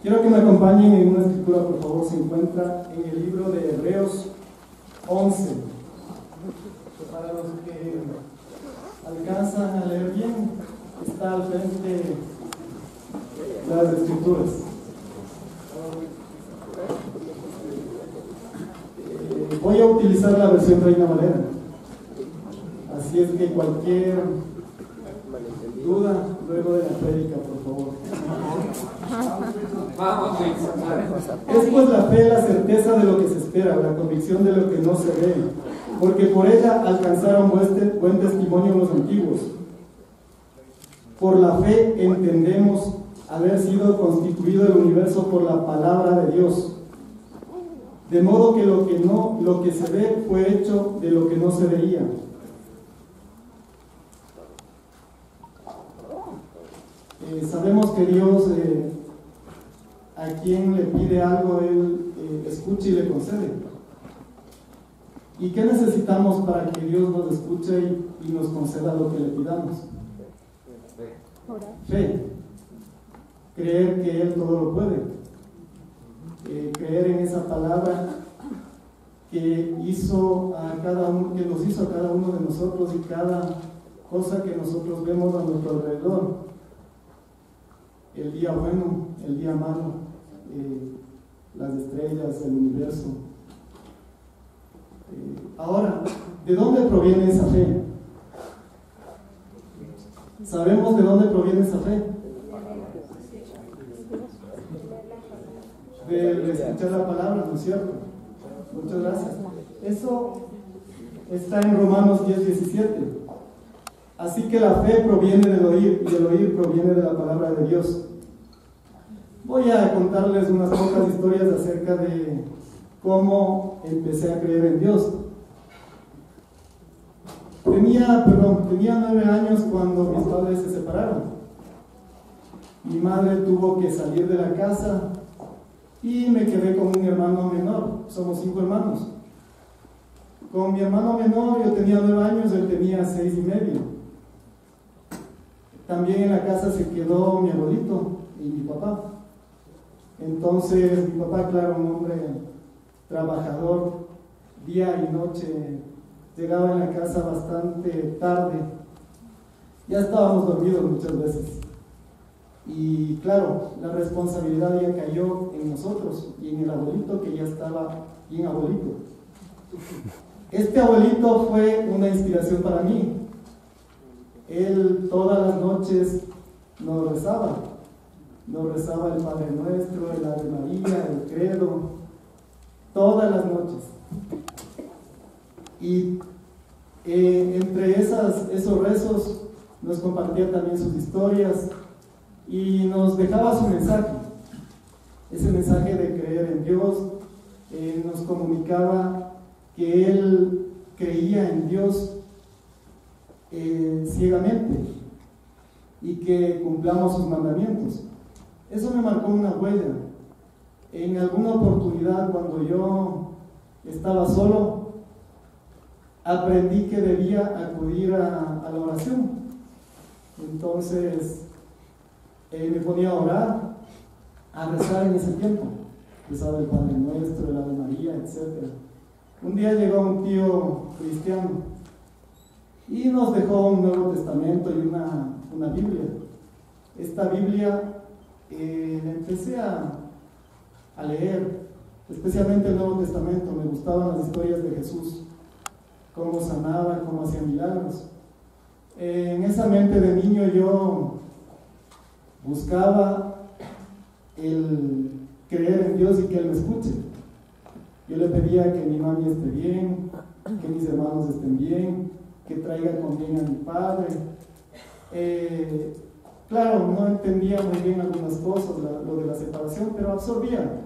Quiero que me acompañen en una escritura, por favor. Se encuentra en el libro de Hebreos 11. Para los que alcanzan a leer bien, está al frente las escrituras. Voy a utilizar la versión Reina Valera. Así es que cualquier duda luego de la prédica, por favor. Es pues la fe, la certeza de lo que se espera, la convicción de lo que no se ve, porque por ella alcanzaron buen testimonio los antiguos. Por la fe entendemos haber sido constituido el universo por la palabra de Dios, de modo que lo que se ve fue hecho de lo que no se veía. Sabemos que Dios, a quien le pide algo, Él escucha y le concede. ¿Y qué necesitamos para que Dios nos escuche y nos conceda lo que le pidamos? Fe. Creer que Él todo lo puede. Creer en esa palabra que hizo a cada uno, que nos hizo a cada uno de nosotros y cada cosa que nosotros vemos a nuestro alrededor. El día bueno, el día malo, las estrellas, el universo. Ahora, ¿de dónde proviene esa fe? ¿Sabemos de dónde proviene esa fe? De escuchar la palabra, ¿no es cierto? Muchas gracias. Eso está en Romanos 10:17. Así que la fe proviene del oír y el oír proviene de la palabra de Dios. Voy a contarles unas pocas historias acerca de cómo empecé a creer en Dios. Tenía 9 años cuando mis padres se separaron. Mi madre tuvo que salir de la casa y me quedé con un hermano menor. Somos 5 hermanos. Con mi hermano menor yo tenía 9 años, él tenía 6 y medio. También en la casa se quedó mi abuelito y mi papá. Entonces mi papá, claro, un hombre trabajador, día y noche, llegaba en la casa bastante tarde. Ya estábamos dormidos muchas veces. Y claro, la responsabilidad ya cayó en nosotros y en el abuelito, que ya estaba bien abuelito. Este abuelito fue una inspiración para mí. Él todas las noches nos rezaba el Padre Nuestro, el Ave María, el Credo, todas las noches. Y entre esos rezos nos compartía también sus historias y nos dejaba su mensaje. Ese mensaje de creer en Dios, nos comunicaba que él creía en Dios ciegamente y que cumplamos sus mandamientos. Eso me marcó una huella. En alguna oportunidad, cuando yo estaba solo, aprendí que debía acudir a la oración. Entonces me ponía a orar, a rezar en ese tiempo. Rezaba el Padre Nuestro, el Ave María, etc. Un día llegó un tío cristiano y nos dejó un Nuevo Testamento y una Biblia. Esta Biblia la empecé a leer, especialmente el Nuevo Testamento. Me gustaban las historias de Jesús, cómo sanaba, cómo hacía milagros. En esa mente de niño yo buscaba el creer en Dios y que Él me escuche. Yo le pedía que mi mami esté bien, que mis hermanos estén bien, que traiga con bien a mi padre. Claro, no entendía muy bien algunas cosas, lo de la separación, pero absorbía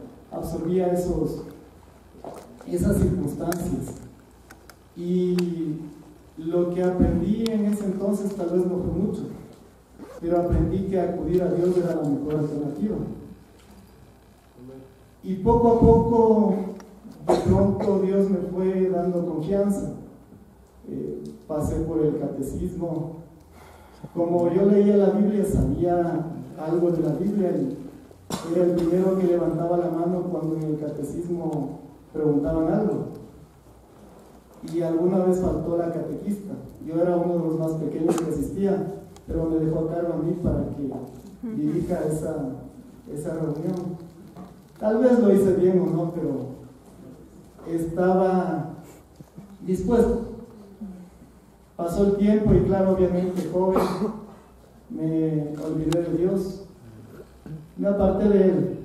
esas circunstancias. Y lo que aprendí en ese entonces tal vez no fue mucho, pero aprendí que acudir a Dios era la mejor alternativa. Y poco a poco, de pronto, Dios me fue dando confianza. Pasé por el catecismo. Como yo leía la Biblia, sabía algo de la Biblia era el primero que levantaba la mano cuando en el catecismo preguntaban algo. Y alguna vez faltó la catequista. Yo era uno de los más pequeños que asistía, pero me dejó a cargo a mí para que dirija esa reunión. Tal vez lo hice bien o no, pero estaba dispuesto. Pasó el tiempo y claro, obviamente joven, me olvidé de Dios, me aparté de Él,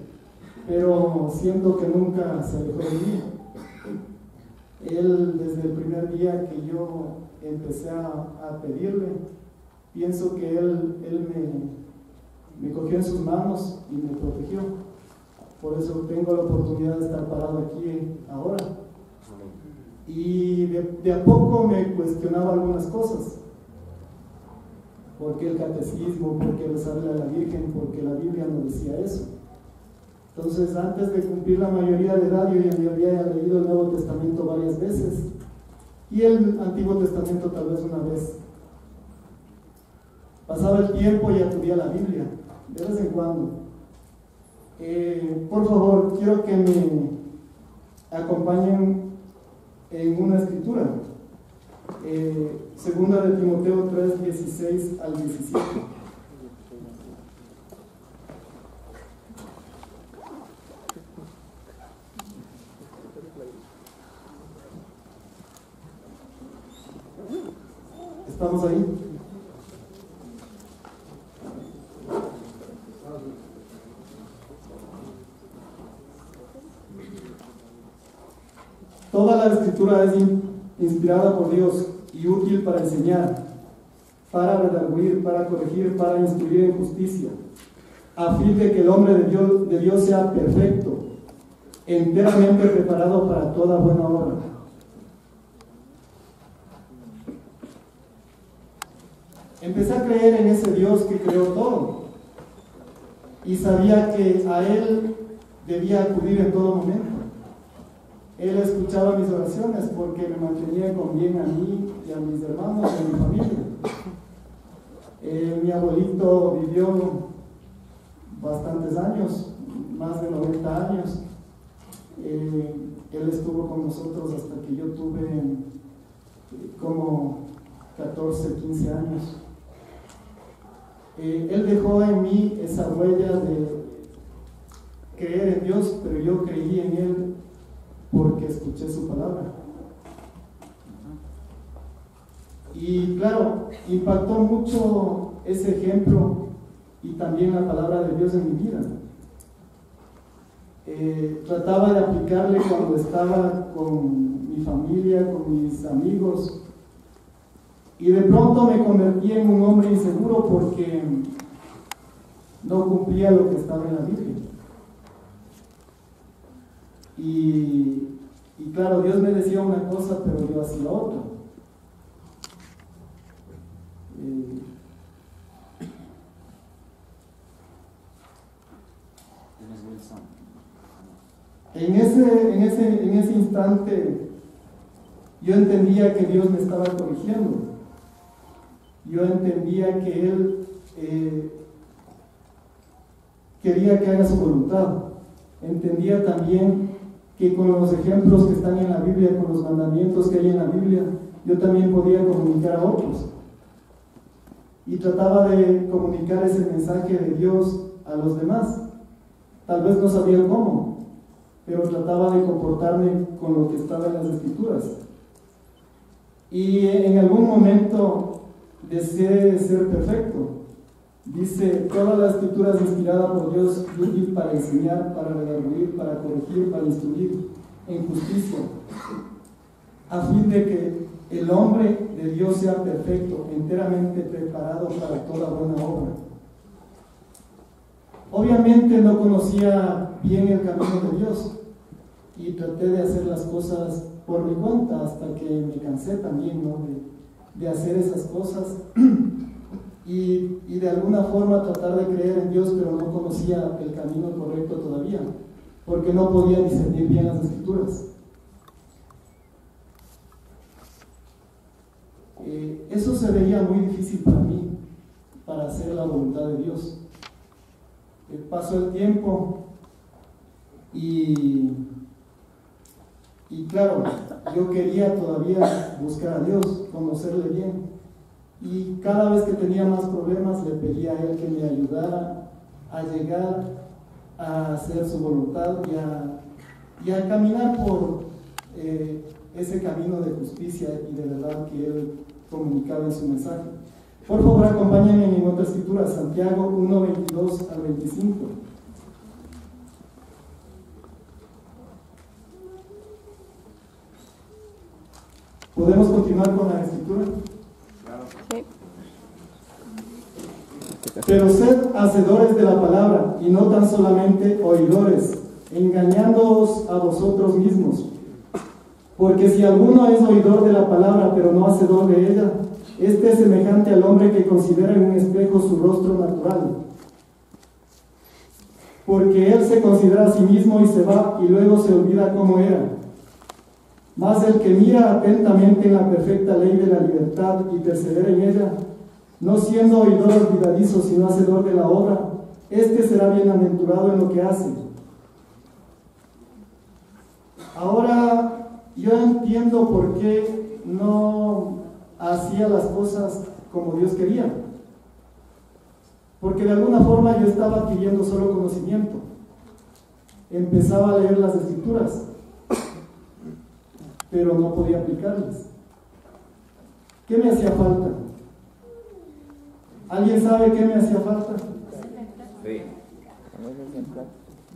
pero siento que nunca se alejó de mí. Él, desde el primer día que yo empecé a pedirle, pienso que Él me cogió en sus manos y me protegió. Por eso tengo la oportunidad de estar parado aquí ahora. Y de a poco me cuestionaba algunas cosas. ¿Por qué el catecismo? ¿Por qué rezarle a la Virgen? Porque la Biblia no decía eso. Entonces, antes de cumplir la mayoría de edad, yo ya había leído el Nuevo Testamento varias veces y el Antiguo Testamento tal vez una vez. Pasaba el tiempo y acudía a la Biblia, de vez en cuando. Por favor, quiero que me acompañen en una escritura. Segunda de Timoteo 3, 16 al 17. ¿Estamos ahí? Toda la escritura es inspirada por Dios y útil para enseñar, para redarguir, para corregir, para instruir en justicia, a fin de que el hombre de Dios sea perfecto, enteramente preparado para toda buena obra. Empecé a creer en ese Dios que creó todo y sabía que a Él debía acudir en todo momento. Él escuchaba mis oraciones porque me mantenía con bien a mí y a mis hermanos y a mi familia. Mi abuelito vivió bastantes años, más de 90 años. Él estuvo con nosotros hasta que yo tuve como 14, 15 años. Él dejó en mí esa huella de creer en Dios, pero yo creí en Él porque escuché su palabra. Y claro, impactó mucho ese ejemplo y también la palabra de Dios en mi vida. Trataba de aplicarle cuando estaba con mi familia, con mis amigos, y de pronto me convertí en un hombre inseguro porque no cumplía lo que estaba en la Biblia. Y claro, Dios me decía una cosa, pero yo hacía otra. En ese instante yo entendía que Dios me estaba corrigiendo. Yo entendía que Él quería que haga su voluntad. Entendía también que con los ejemplos que están en la Biblia, con los mandamientos que hay en la Biblia, yo también podía comunicar a otros. Y trataba de comunicar ese mensaje de Dios a los demás. Tal vez no sabía cómo, pero trataba de comportarme con lo que estaba en las Escrituras. Y en algún momento deseé ser perfecto. Dice, toda la Escritura es inspirada por Dios, útil para enseñar, para redarguir, para corregir, para instruir en justicia, a fin de que el hombre de Dios sea perfecto, enteramente preparado para toda buena obra. Obviamente no conocía bien el camino de Dios y traté de hacer las cosas por mi cuenta hasta que me cansé también, ¿no?, de hacer esas cosas y de alguna forma tratar de creer en Dios, pero no conocía el camino correcto todavía, porque no podía discernir bien las Escrituras. Eso se veía muy difícil para mí, para hacer la voluntad de Dios. pasó el tiempo y claro, yo quería todavía buscar a Dios, conocerle bien. Y cada vez que tenía más problemas le pedía a Él que me ayudara a llegar a hacer su voluntad y a caminar por ese camino de justicia y de verdad que Él comunicaba en su mensaje. Por favor, acompáñenme en otra escritura, Santiago 1, 22 al 25. ¿Podemos continuar con la escritura? Sí. Pero sed hacedores de la palabra y no tan solamente oidores, engañándoos a vosotros mismos. Porque si alguno es oidor de la palabra pero no hacedor de ella, este es semejante al hombre que considera en un espejo su rostro natural. Porque él se considera a sí mismo y se va y luego se olvida cómo era. Mas el que mira atentamente en la perfecta ley de la libertad y persevera en ella, no siendo oidor olvidadizo, sino hacedor de la obra, este será bienaventurado en lo que hace. Ahora, yo entiendo por qué no hacía las cosas como Dios quería. Porque de alguna forma yo estaba adquiriendo solo conocimiento. Empezaba a leer las escrituras, pero no podía aplicarlas. ¿Qué me hacía falta? ¿Alguien sabe qué me hacía falta? Sí.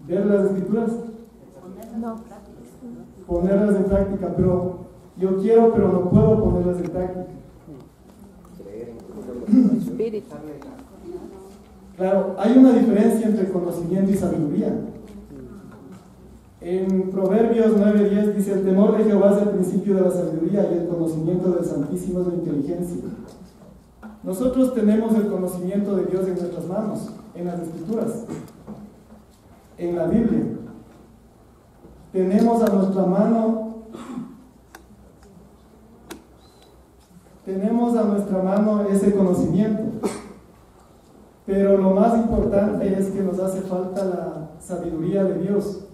¿Ver las escrituras? No. Ponerlas en práctica, pero yo quiero, pero no puedo ponerlas en práctica. Espíritu. Claro, hay una diferencia entre conocimiento y sabiduría. En Proverbios 9:10 dice: el temor de Jehová es el principio de la sabiduría y el conocimiento del Santísimo es la inteligencia. Nosotros tenemos el conocimiento de Dios en nuestras manos, en las Escrituras, en la Biblia. Tenemos a nuestra mano ese conocimiento. Pero lo más importante es que nos hace falta la sabiduría de Dios.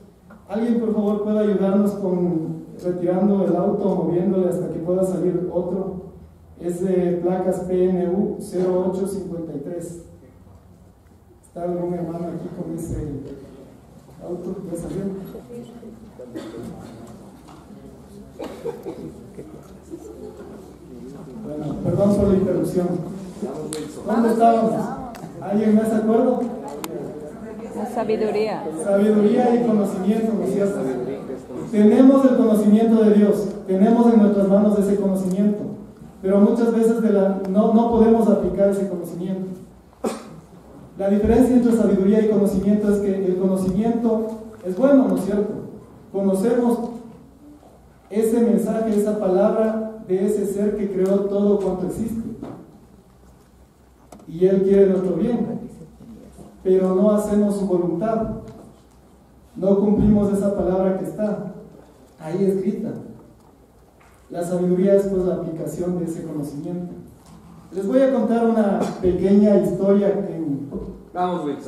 ¿Alguien por favor puede ayudarnos con retirando el auto, moviéndole hasta que pueda salir otro? Es de placas PNU 0853. ¿Está algún hermano aquí con ese auto? ¿Ya salió? Bueno, perdón por la interrupción. ¿Dónde estábamos? ¿Alguien más se acuerda? La sabiduría. Sabiduría y conocimiento, ¿no es cierto? Tenemos el conocimiento de Dios, tenemos en nuestras manos ese conocimiento, pero muchas veces no podemos aplicar ese conocimiento. La diferencia entre sabiduría y conocimiento es que el conocimiento es bueno, ¿no es cierto? Conocemos ese mensaje, esa palabra de ese ser que creó todo cuanto existe. Y Él quiere nuestro bien, pero no hacemos su voluntad. No cumplimos esa palabra que está ahí escrita. La sabiduría es pues la aplicación de ese conocimiento. Les voy a contar una pequeña historia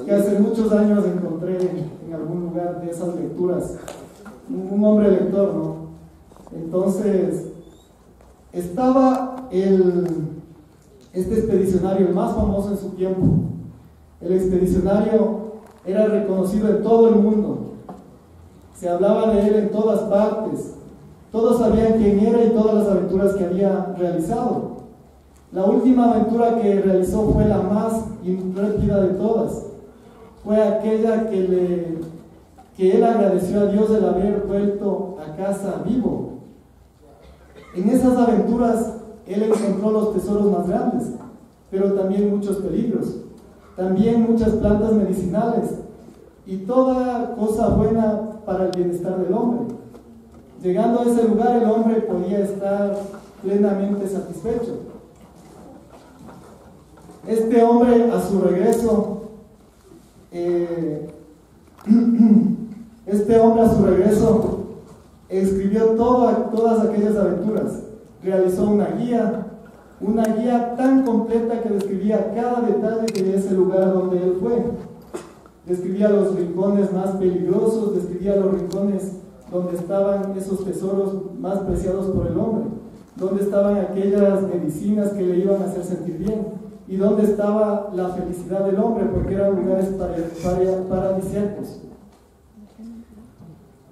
que hace muchos años encontré en algún lugar de esas lecturas. Un hombre lector, ¿no? Entonces, estaba este expedicionario, el más famoso en su tiempo. El expedicionario era reconocido en todo el mundo. Se hablaba de él en todas partes. Todos sabían quién era y todas las aventuras que había realizado. La última aventura que realizó fue la más intrépida de todas. Fue aquella que él agradeció a Dios el haber vuelto a casa vivo. En esas aventuras él encontró los tesoros más grandes, pero también muchos peligros, también muchas plantas medicinales y toda cosa buena para el bienestar del hombre. Llegando a ese lugar, el hombre podía estar plenamente satisfecho. Este hombre, a su regreso, escribió todas aquellas aventuras. Realizó una guía tan completa que describía cada detalle de ese lugar donde él fue. describía los rincones más peligrosos, describía los rincones donde estaban esos tesoros más preciados por el hombre, donde estaban aquellas medicinas que le iban a hacer sentir bien, y donde estaba la felicidad del hombre, porque eran lugares paradisíacos.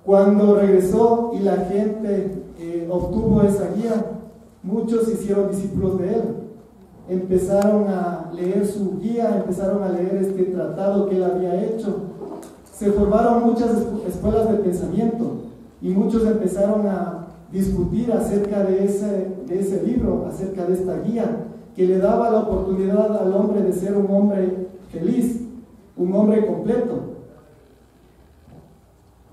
Cuando regresó y la gente obtuvo esa guía, muchos se hicieron discípulos de él. Empezaron a leer su guía, empezaron a leer este tratado que él había hecho. Se formaron muchas escuelas de pensamiento y muchos empezaron a discutir acerca de ese libro, acerca de esta guía, que le daba la oportunidad al hombre de ser un hombre feliz, un hombre completo.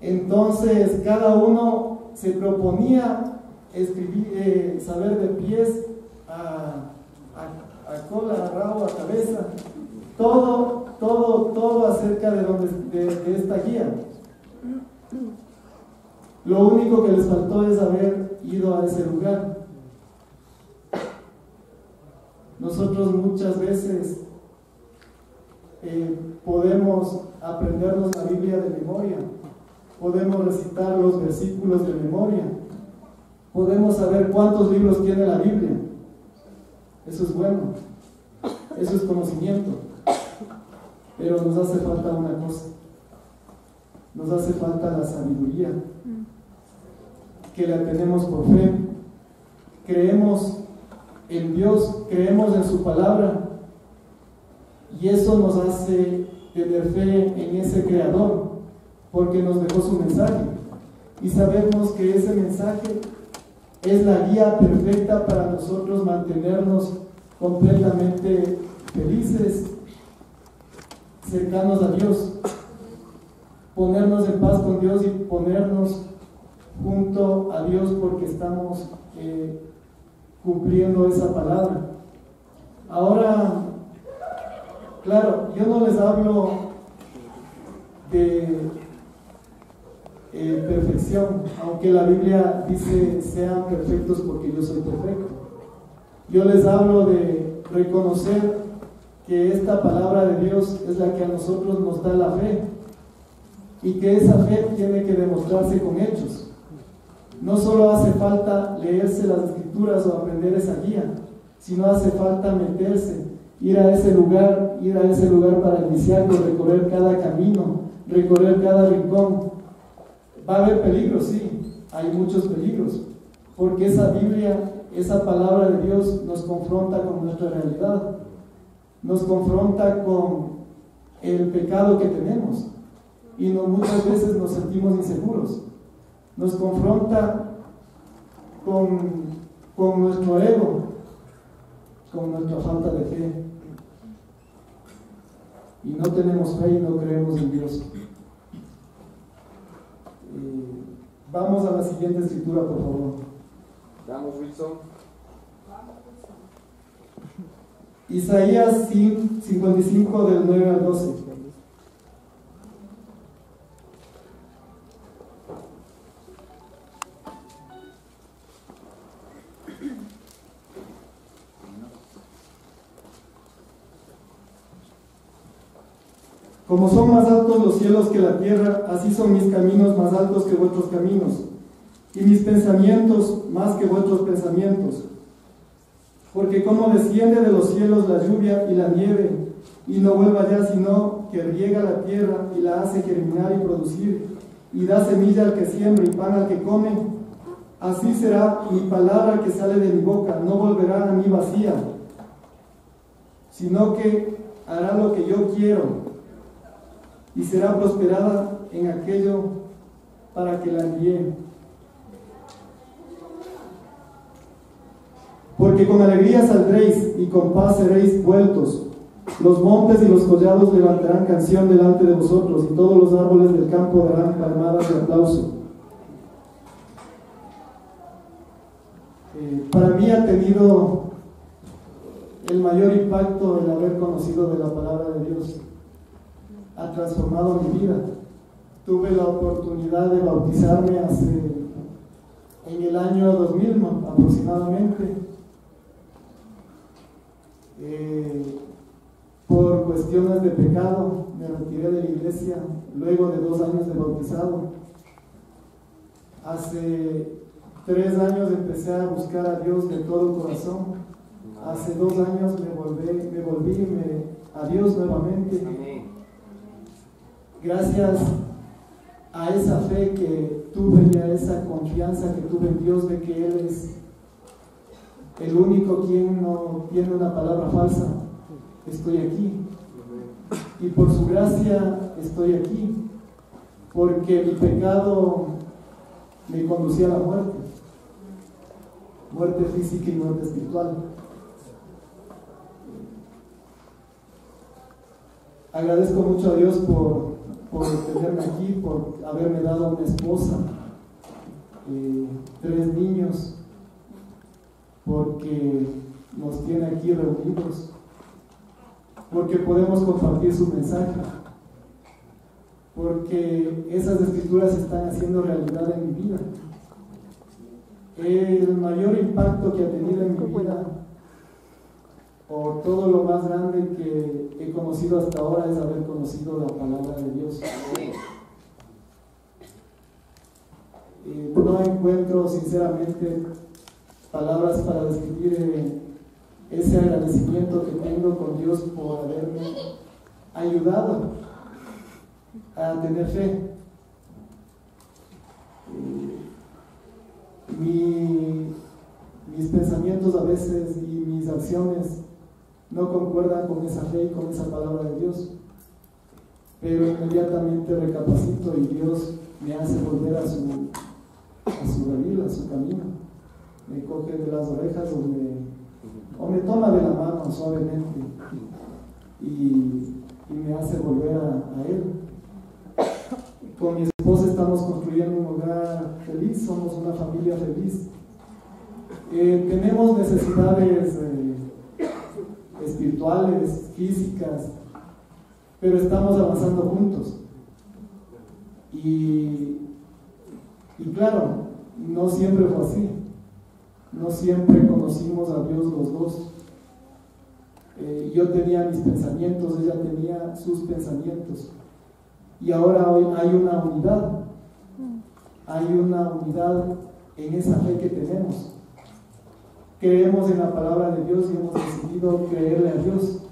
Entonces cada uno se proponía escribir, saber de pies a cola, a rabo, a cabeza, todo acerca de esta guía. Lo único que les faltó es haber ido a ese lugar. Nosotros muchas veces podemos aprendernos la Biblia de memoria, podemos recitar los versículos de memoria, podemos saber cuántos libros tiene la Biblia. Eso es bueno, eso es conocimiento, pero nos hace falta una cosa, nos hace falta la sabiduría, que la tenemos por fe. Creemos en Dios, creemos en su palabra, y eso nos hace tener fe en ese Creador, porque nos dejó su mensaje, y sabemos que ese mensaje es la guía perfecta para nosotros mantenernos completamente felices, cercanos a Dios, ponernos en paz con Dios y ponernos junto a Dios, porque estamos cumpliendo esa palabra. Ahora, claro, yo no les hablo de perfección, aunque la Biblia dice sean perfectos porque yo soy perfecto. Yo les hablo de reconocer que esta palabra de Dios es la que a nosotros nos da la fe, y que esa fe tiene que demostrarse con hechos. No solo hace falta leerse las escrituras o aprender esa guía, sino hace falta meterse, ir a ese lugar paradisíaco, recorrer cada camino, recorrer cada rincón. Va a haber peligros, sí, hay muchos peligros, porque esa Biblia, esa palabra de Dios nos confronta con nuestra realidad, nos confronta con el pecado que tenemos, y muchas veces nos sentimos inseguros, nos confronta con nuestro ego, con nuestra falta de fe, y no tenemos fe y no creemos en Dios. Vamos a la siguiente escritura, por favor. Vamos, Wilson. Isaías 55, del 9 al 12. Como son más altos los cielos que la tierra, así son mis caminos más altos que vuestros caminos, y mis pensamientos más que vuestros pensamientos. Porque como desciende de los cielos la lluvia y la nieve, y no vuelve allá, sino que riega la tierra y la hace germinar y producir, y da semilla al que siembra y pan al que come, así será mi palabra que sale de mi boca, no volverá a mí vacía, sino que hará lo que yo quiero, y será prosperada en aquello para que la envíe. Porque con alegría saldréis y con paz seréis vueltos. Los montes y los collados levantarán canción delante de vosotros, y todos los árboles del campo darán palmadas de aplauso. Para mí ha tenido el mayor impacto el haber conocido de la palabra de Dios. Ha transformado mi vida. Tuve la oportunidad de bautizarme en el año 2000 aproximadamente. Por cuestiones de pecado me retiré de la iglesia luego de 2 años de bautizado. Hace 3 años empecé a buscar a Dios de todo corazón. Hace 2 años me volví a Dios nuevamente. Gracias a esa fe que tuve y a esa confianza que tuve en Dios de que Él es el único quien no tiene una palabra falsa, estoy aquí. Y por su gracia estoy aquí, porque mi pecado me conducía a la muerte, muerte física y muerte espiritual. Agradezco mucho a Dios por tenerme aquí, por haberme dado una esposa, 3 niños, porque nos tiene aquí reunidos, porque podemos compartir su mensaje, porque esas escrituras están haciendo realidad en mi vida. El mayor impacto que ha tenido en mi vida, o todo lo más grande que he conocido hasta ahora, es haber conocido la palabra de Dios. No encuentro sinceramente palabras para describir ese agradecimiento que tengo con Dios por haberme ayudado a tener fe. Mis pensamientos a veces y mis acciones no concuerdan con esa fe y con esa palabra de Dios, pero inmediatamente recapacito y Dios me hace volver a su redil, a su camino. Me coge de las orejas o me toma de la mano suavemente y me hace volver a Él. Con mi esposa estamos construyendo un hogar feliz, somos una familia feliz. Tenemos necesidades espirituales, físicas, pero estamos avanzando juntos. Y claro, no siempre fue así. No siempre conocimos a Dios los dos. Yo tenía mis pensamientos, ella tenía sus pensamientos. Y ahora hoy hay una unidad. Hay una unidad en esa fe que tenemos. Creemos en la palabra de Dios y hemos decidido creerle a Dios.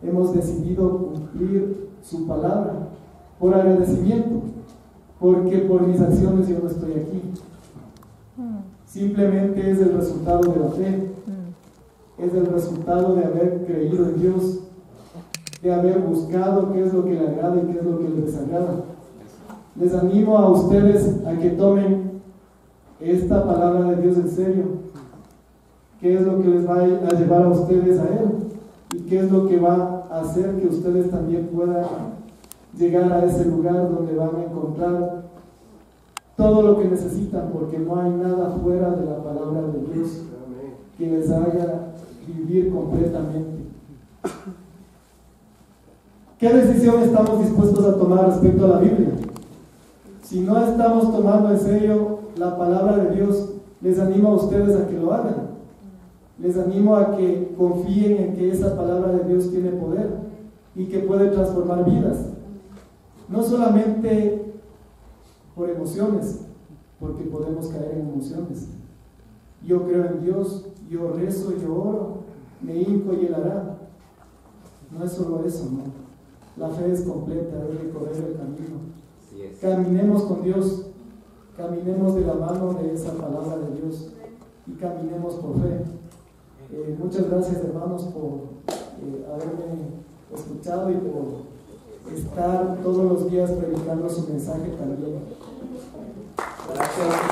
Hemos decidido cumplir su palabra por agradecimiento, porque por mis acciones yo no estoy aquí. Simplemente es el resultado de la fe, es el resultado de haber creído en Dios, de haber buscado qué es lo que le agrada y qué es lo que les desagrada. Les animo a ustedes a que tomen esta palabra de Dios en serio. ¿Qué es lo que les va a llevar a ustedes a Él? ¿Y qué es lo que va a hacer que ustedes también puedan llegar a ese lugar donde van a encontrar todo lo que necesitan? Porque no hay nada fuera de la palabra de Dios que les haga vivir completamente. ¿Qué decisión estamos dispuestos a tomar respecto a la Biblia? Si no estamos tomando en serio la palabra de Dios, les animo a ustedes a que lo hagan. Les animo a que confíen en que esa palabra de Dios tiene poder y que puede transformar vidas. No solamente por emociones, porque podemos caer en emociones. Yo creo en Dios, yo rezo, yo oro, me hinco y Él hará. No es solo eso, no. La fe es completa, es recorrer el camino. Caminemos con Dios, caminemos de la mano de esa palabra de Dios y caminemos por fe. Muchas gracias, hermanos, por haberme escuchado y por estar todos los días predicando su mensaje también. Gracias.